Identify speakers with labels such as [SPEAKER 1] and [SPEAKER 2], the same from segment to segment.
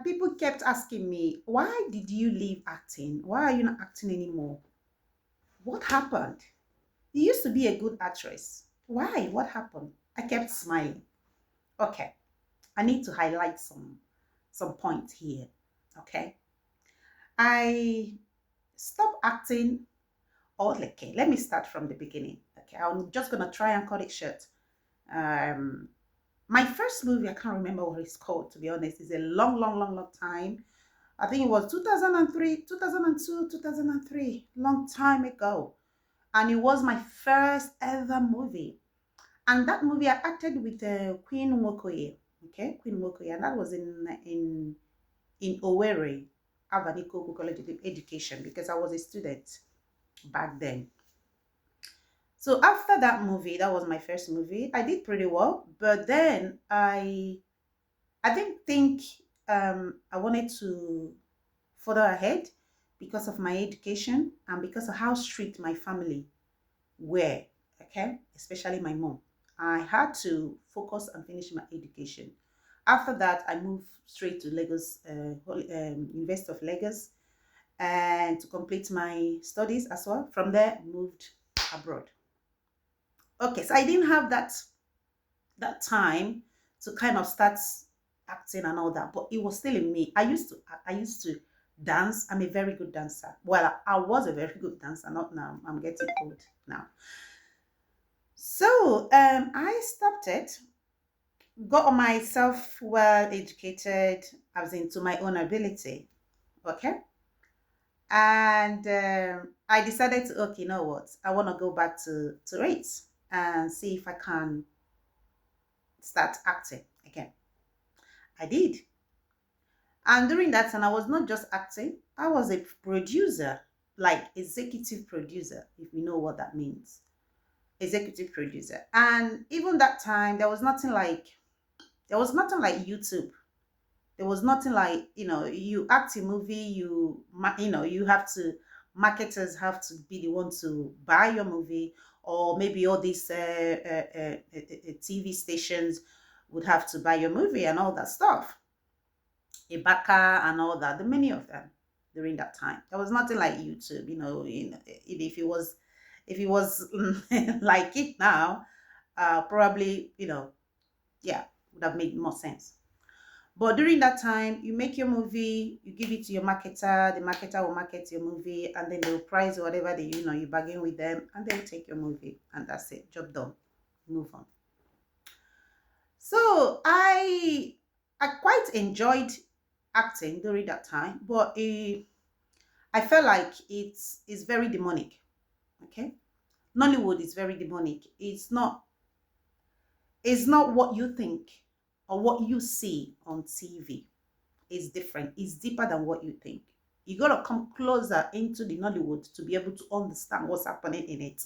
[SPEAKER 1] people kept asking me, why did you leave acting? Why are you not acting anymore? What happened? You used to be a good actress. Why? What happened? I kept smiling. Okay, I need to highlight some points here. Okay. I stopped acting. Okay, let me start from the beginning. Okay, I'm just gonna try and cut it short. Um, my first movie, I can't remember what it's called, to be honest. It's a long, long, long, long time. I think it was 2003, 2002, 2003, long time ago. And it was my first ever movie. And that movie, I acted with Queen Mokoye. Okay, Queen Mokoye. And that was in Owerri, Avaniko College of Education, because I was a student back then. So after that movie, that was my first movie. I did pretty well, but then I didn't think I wanted to further ahead because of my education and because of how strict my family were. Okay, especially my mom. I had to focus on finishing my education. After that, I moved straight to Lagos, University of Lagos, and to complete my studies as well. From there, moved abroad. Okay, so I didn't have that time to kind of start acting and all that, but it was still in me. I used to dance. I'm a very good dancer. Well, I was a very good dancer, not now. I'm getting old now. So I stopped it, got myself well educated. I was into my own ability. Okay. And I decided to, okay, you know what? I want to go back to it and see if I can start acting again. I did. And during that time, I was not just acting, I was a producer, like executive producer, if you know what that means. Executive producer. And even that time, there was nothing like YouTube. There was nothing like, you act a movie, you have to, marketers have to be the one to buy your movie, or maybe all these TV stations would have to buy your movie and all that stuff. Ibaka and all that, the many of them during that time. There was nothing like YouTube, if it was like it now, probably, yeah, would have made more sense. But during that time, you make your movie, you give it to your marketer, the marketer will market your movie, and then they'll price whatever you bargain with them, and they'll take your movie, and that's it, job done. Move on. So I quite enjoyed acting during that time, but I felt like it's very demonic. Okay, Nollywood is very demonic. It's not what you think or what you see on TV. It's different. It's deeper than what you think. You gotta come closer into the Nollywood to be able to understand what's happening in it.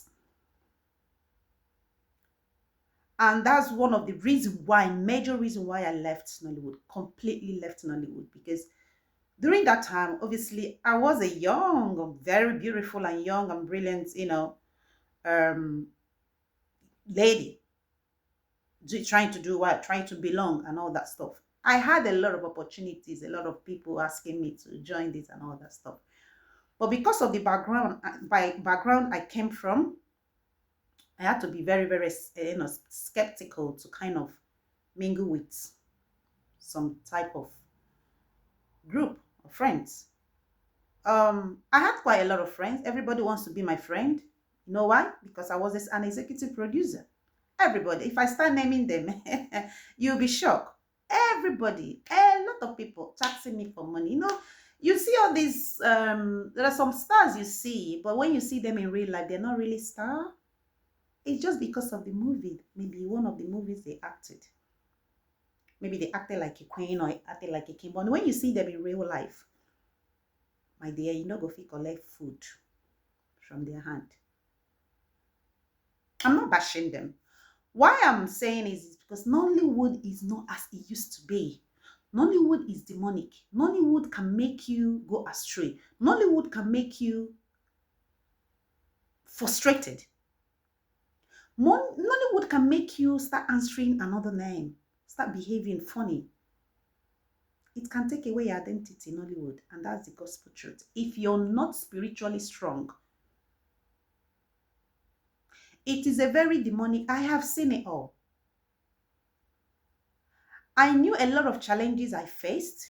[SPEAKER 1] And that's one of the reasons why, major reason why I left Nollywood, completely left Nollywood, because during that time, obviously, I was a young, very beautiful and young and brilliant, um, lady, trying to do what, trying to belong and all that stuff. I had a lot of opportunities, a lot of people asking me to join this and all that stuff. But because of the background I came from, I had to be very, very, skeptical to kind of mingle with some type of group of friends. I had quite a lot of friends. Everybody wants to be my friend. You know why? Because I was an executive producer. Everybody, if I start naming them, you'll be shocked. Everybody, a lot of people taxing me for money. You see all these, there are some stars you see, but when you see them in real life, they're not really stars. It's just because of the movie, maybe one of the movies they acted. Maybe they acted like a queen or acted like a king. But when you see them in real life, my dear, you know go fit collect food from their hand. I'm not bashing them. Why I'm saying is because Nollywood is not as it used to be. Nollywood is demonic. Nollywood can make you go astray. Nollywood can make you frustrated. Nollywood can make you start answering another name, start behaving funny. It can take away your identity in Nollywood, and that's the gospel truth. If you're not spiritually strong, it is a very demonic. I have seen it all. I knew a lot of challenges I faced